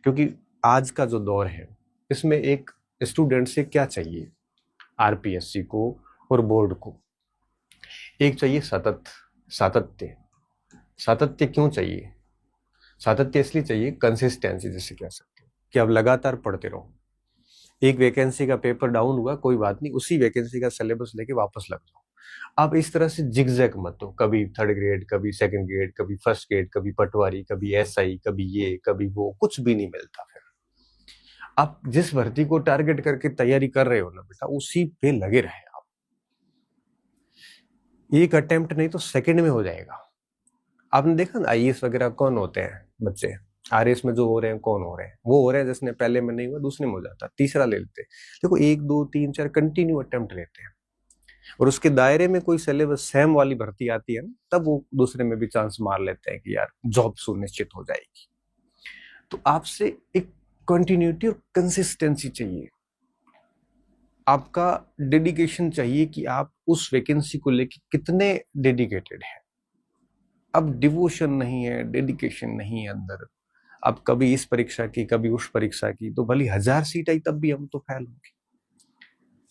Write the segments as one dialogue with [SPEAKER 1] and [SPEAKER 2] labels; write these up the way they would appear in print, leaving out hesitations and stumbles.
[SPEAKER 1] क्योंकि आज का जो दौर है इसमें एक स्टूडेंट से क्या चाहिए, आरपीएससी को और बोर्ड को, एक चाहिए सातत्य। सातत्य क्यों चाहिए? सातत्य इसलिए चाहिए, कंसिस्टेंसी जिसे कह सकते हो, कि आप लगातार पढ़ते रहो। एक वैकेंसी का पेपर डाउन हुआ, कोई बात नहीं, उसी वैकेंसी का सिलेबस लेके वापस लग जाओ। आप इस तरह से जिगजैग मत हो, कभी थर्ड ग्रेड, कभी सेकंड ग्रेड, कभी फर्स्ट ग्रेड, कभी पटवारी, कभी एसआई, कभी ये कभी वो, कुछ भी नहीं मिलता। फिर आप जिस भर्ती को टारगेट करके तैयारी कर रहे हो ना बेटा, उसी पे लगे रहे आप। एक अटेम्प्ट नहीं तो सेकंड में हो जाएगा। आपने देखा ना आईएएस वगैरह कौन होते हैं बच्चे, आरएस में जो हो रहे हैं कौन हो रहे हैं? वो हो रहे हैं जिसने पहले में नहीं हुआ दूसरे में हो जाता, तीसरा ले लेते। देखो 1 2 3 4 कंटिन्यू अटेम्प्ट लेते हैं, और उसके दायरे में कोई सिलेबस सेम वाली भर्ती आती है ना, तब वो दूसरे में भी चांस मार लेते हैं कि यार जॉब सुनिश्चित हो जाएगी। तो आपसे एक कंटिन्यूटी और कंसिस्टेंसी चाहिए, आपका डेडिकेशन चाहिए कि आप उस वैकेंसी को लेके कितने डेडिकेटेड हैं। अब डिवोशन नहीं है, डेडिकेशन नहीं है अंदर, अब कभी इस परीक्षा की कभी उस परीक्षा की, तो भली 1000 सीट आई तब भी हम तो फेल होंगे।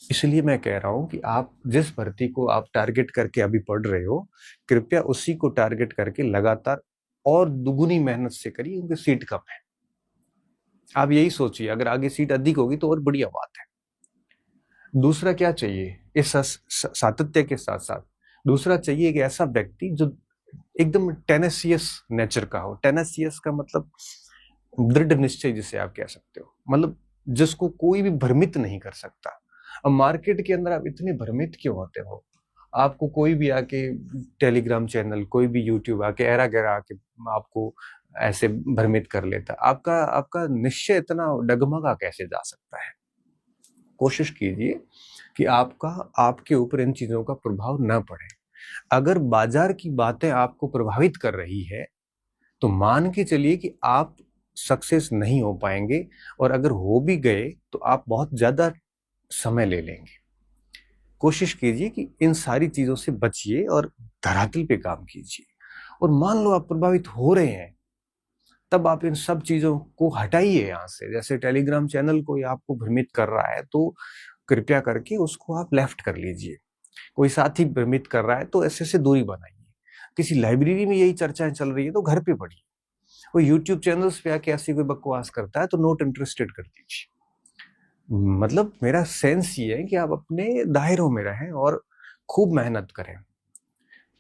[SPEAKER 1] इसलिए मैं कह रहा हूं कि आप जिस भर्ती को आप टारगेट करके अभी पढ़ रहे हो, कृपया उसी को टारगेट करके लगातार और दुगुनी मेहनत से करिए, क्योंकि सीट कम है। आप यही सोचिए, अगर आगे सीट अधिक होगी तो और बढ़िया बात है। दूसरा क्या चाहिए, इस सातत्य के साथ साथ दूसरा चाहिए एक ऐसा व्यक्ति जो एकदम टेनेसियस नेचर का हो। टेनेसियस का मतलब दृढ़ निश्चय जिसे आप कह सकते हो, मतलब जिसको कोई भी भ्रमित नहीं कर सकता। अब मार्केट के अंदर आप इतने भ्रमित क्यों होते हो? आपको कोई भी आके टेलीग्राम चैनल, कोई भी यूट्यूब आके ऐरा गैरा आके आपको ऐसे भ्रमित कर लेता, आपका आपका निश्चय इतना डगमगा कैसे जा सकता है? कोशिश कीजिए कि आपके ऊपर इन चीजों का प्रभाव न पड़े। अगर बाजार की बातें आपको प्रभावित कर रही है तो मान के चलिए कि आप सक्सेस नहीं हो पाएंगे, और अगर हो भी गए तो आप बहुत ज्यादा समय ले लेंगे। कोशिश कीजिए कि इन सारी चीजों से बचिए और धरातल पे काम कीजिए। और मान लो आप प्रभावित हो रहे हैं, तब आप इन सब चीजों को हटाइए यहां से। जैसे टेलीग्राम चैनल कोई आपको भ्रमित कर रहा है तो कृपया करके उसको आप लेफ्ट कर लीजिए। कोई साथी भ्रमित कर रहा है तो ऐसे दूरी बनाइए। किसी लाइब्रेरी में यही चर्चाएं चल रही है तो घर पे पढ़िए। कोई यूट्यूब चैनल्स पे आके ऐसी कोई बकवास करता है तो नॉट इंटरेस्टेड कर दीजिए। मतलब मेरा सेंस ये है कि आप अपने दायरों में रहें और खूब मेहनत करें।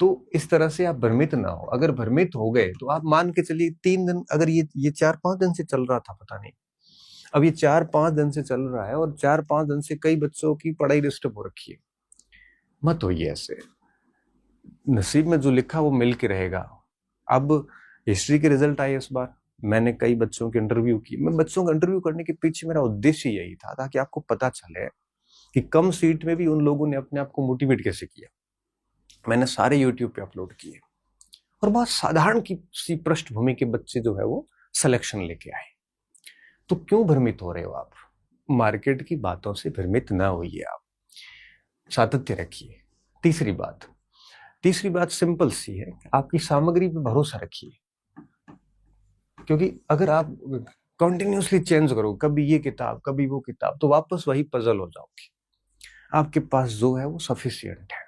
[SPEAKER 1] तो इस तरह से आप भ्रमित ना हो। अगर भ्रमित हो गए तो आप मान के चलिए 3 दिन, अगर ये 4-5 दिन से चल रहा था, पता नहीं, अब ये 4-5 दिन से चल रहा है और 4-5 दिन से कई बच्चों की पढ़ाई डिस्टर्ब हो रखी है। मत होइए ऐसे, नसीब में जो लिखा वो मिल के रहेगा। अब हिस्ट्री के रिजल्ट आए इस बार, मैंने कई बच्चों के इंटरव्यू की। मैं बच्चों का इंटरव्यू करने के पीछे मेरा उद्देश्य यही था ताकि आपको पता चले कि कम सीट में भी उन लोगों ने अपने आप को मोटिवेट कैसे किया। मैंने सारे यूट्यूब पे अपलोड किए और बहुत साधारण की सी पृष्ठभूमि के बच्चे जो है वो सिलेक्शन लेके आए। तो क्यों भ्रमित हो रहे हो आप? मार्केट की बातों से भ्रमित ना होइए, आप सातत्य रखिए। तीसरी बात सिंपल सी है, आपकी सामग्री पे भरोसा रखिए। क्योंकि अगर आप कंटिन्यूअसली चेंज करो, कभी ये किताब कभी वो किताब, तो वापस वही पजल हो जाओगे। आपके पास जो है वो सफिशिएंट है,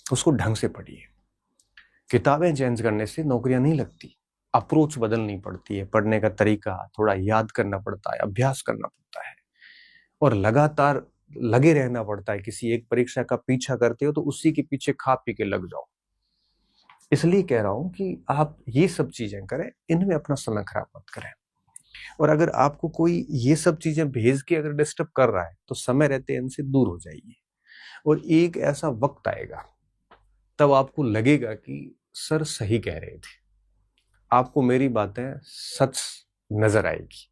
[SPEAKER 1] उसको ढंग से पढ़िए। किताबें चेंज करने से नौकरियां नहीं लगती, अप्रोच बदलनी पड़ती है, पढ़ने का तरीका थोड़ा याद करना पड़ता है, अभ्यास करना पड़ता है, और लगातार लगे रहना पड़ता है। किसी एक परीक्षा का पीछा करते हो तो उसी के पीछे खा पी के लग जाओ। इसलिए कह रहा हूं कि आप ये सब चीजें करें, इनमें अपना समय खराब मत करें। और अगर आपको कोई ये सब चीजें भेज के अगर डिस्टर्ब कर रहा है तो समय रहते इनसे दूर हो जाइए। और एक ऐसा वक्त आएगा तब आपको लगेगा कि सर सही कह रहे थे, आपको मेरी बातें सच नजर आएगी।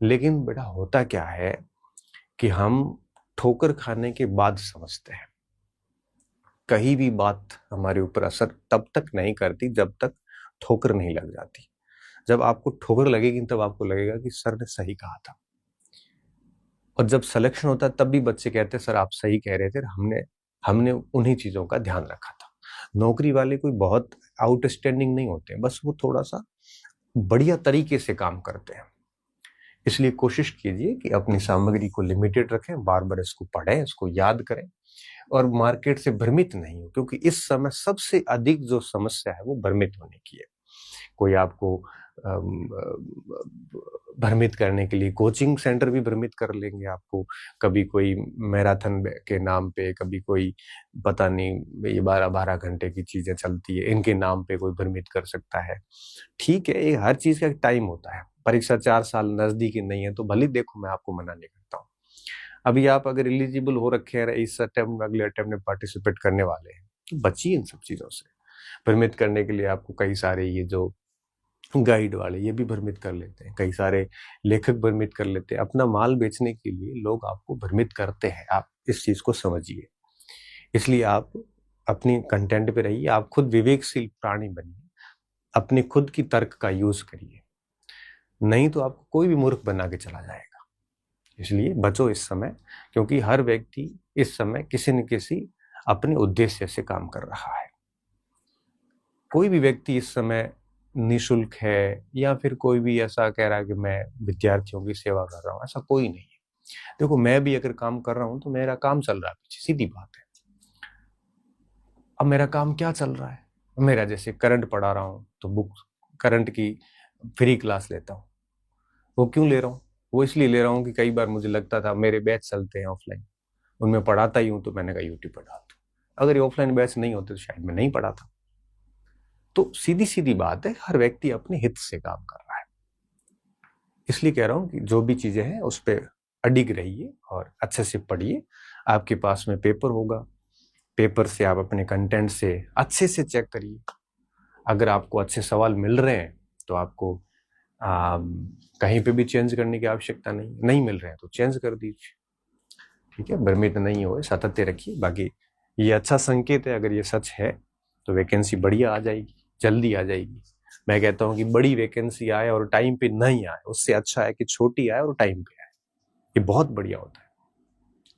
[SPEAKER 1] लेकिन बेटा होता क्या है कि हम ठोकर खाने के बाद समझते हैं। कहीं भी बात हमारे ऊपर असर तब तक नहीं करती जब तक ठोकर नहीं लग जाती। जब आपको ठोकर लगेगी तब आपको लगेगा कि सर ने सही कहा था। और जब सिलेक्शन होता है तब भी बच्चे कहते हैं सर आप सही कह रहे थे, हमने उन्हीं चीजों का ध्यान रखा था। नौकरी वाले कोई बहुत आउटस्टैंडिंग नहीं होते हैं, बस वो थोड़ा सा बढ़िया तरीके से काम करते हैं। इसलिए कोशिश कीजिए कि अपनी सामग्री को लिमिटेड रखें, बार बार इसको पढ़ें, इसको याद करें और मार्केट से भ्रमित नहीं हो, क्योंकि इस समय सबसे अधिक जो समस्या है वो भ्रमित होने की है। कोई आपको भ्रमित करने के लिए कोचिंग सेंटर भी भ्रमित कर लेंगे आपको, कभी कोई मैराथन के नाम पे, कभी कोई पता नहीं ये 12-12 घंटे की चीजें चलती है, इनके नाम पे कोई भ्रमित कर सकता है। ठीक है, ये हर चीज का एक टाइम होता है। परीक्षा 4 साल नजदीकी नहीं है तो भले देखो, मैं आपको मना नहीं करता हूँ। अभी आप अगर एलिजिबल हो रखे हैं, इस अटेम्प्ट में अगले अटेम्प्ट में पार्टिसिपेट करने वाले हैं, तो बचिए इन सब चीजों से। भ्रमित करने के लिए आपको कई सारे ये जो गाइड वाले ये भी भ्रमित कर लेते हैं, कई सारे लेखक भ्रमित कर लेते हैं। अपना माल बेचने के लिए लोग आपको भ्रमित करते हैं, आप इस चीज को समझिए। इसलिए आप अपनी कंटेंट पे रहिए, आप खुद विवेकशील प्राणी बनिए, अपने खुद की तर्क का यूज करिए, नहीं तो आपको कोई भी मूर्ख बना के चला जाएगा। इसलिए बचो इस समय, क्योंकि हर व्यक्ति इस समय किसी न किसी अपने उद्देश्य से काम कर रहा है। कोई भी व्यक्ति इस समय निःशुल्क है या फिर कोई भी ऐसा कह रहा है कि मैं विद्यार्थियों की सेवा कर रहा हूं, ऐसा कोई नहीं है। देखो, मैं भी अगर काम कर रहा हूं तो मेरा काम चल रहा है पीछे, सीधी बात है। अब मेरा काम क्या चल रहा है, मेरा जैसे करंट पढ़ा रहा हूं तो बुक करंट की फ्री क्लास लेता हूं। वो क्यों ले रहा हूँ? वो इसलिए ले रहा हूँ कि कई बार मुझे लगता था मेरे बैच चलते हैं ऑफलाइन, उनमें पढ़ाता ही हूँ, तो मैंने कहा यूट्यूब पर डाल दूं। अगर ये ऑफलाइन बैच नहीं होते तो शायद मैं नहीं पढ़ाता। तो सीधी सीधी बात है, हर व्यक्ति अपने हित से काम कर रहा है। इसलिए कह रहा हूं कि जो भी चीजें हैं उस पर अडिग रहिए और अच्छे से पढ़िए। आपके पास में पेपर होगा, पेपर से आप अपने कंटेंट से अच्छे से चेक करिए। अगर आपको अच्छे सवाल मिल रहे हैं तो आपको कहीं पे भी चेंज करने की आवश्यकता नहीं मिल रहे हैं तो चेंज कर दीजिए। ठीक है, भ्रमित नहीं हो, सातत्य रखिए। बाकी ये अच्छा संकेत है, अगर ये सच है तो वैकेंसी बढ़िया आ जाएगी, जल्दी आ जाएगी। मैं कहता हूं कि बड़ी वैकेंसी आए और टाइम पे नहीं आए, उससे अच्छा है कि छोटी आए और टाइम पे आए। ये बहुत बढ़िया होता है,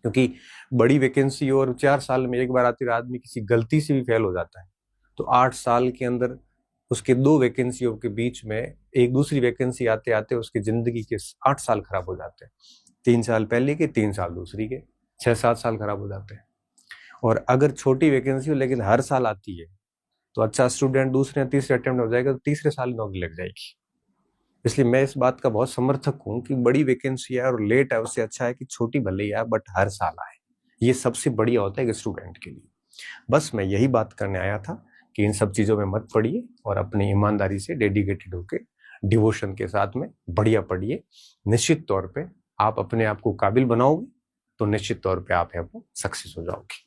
[SPEAKER 1] क्योंकि बड़ी वैकेंसी और 4 साल में एक बार आती है, आदमी किसी गलती से भी फेल हो जाता है तो 8 साल के अंदर उसके 2 वैकेंसियों के बीच में एक दूसरी वैकेंसी आते आते उसकी जिंदगी के 8 साल खराब हो जाते हैं। 3 साल पहले के, 3 साल दूसरी के, 6-7 साल खराब हो जाते हैं। और अगर छोटी वैकेंसी हो लेकिन हर साल आती है तो अच्छा स्टूडेंट दूसरे या तीसरे अटेम्प्ट हो जाएगा तो तीसरे साल नौकरी लग जाएगी। इसलिए मैं इस बात का बहुत समर्थक हूं कि बड़ी वैकेंसी आए और लेट आए, उससे अच्छा है कि छोटी भले ही आए बट हर साल आए। ये सबसे बढ़िया होता है एक स्टूडेंट के लिए। बस मैं यही बात करने आया था कि इन सब चीजों में मत पड़िए और अपनी ईमानदारी से डेडिकेटेड होकर डिवोशन के साथ में बढ़िया पढ़िए। निश्चित तौर पे आप अपने आप को काबिल बनाओगे तो निश्चित तौर पे आप यहाँ पर सक्सेस हो जाओगे।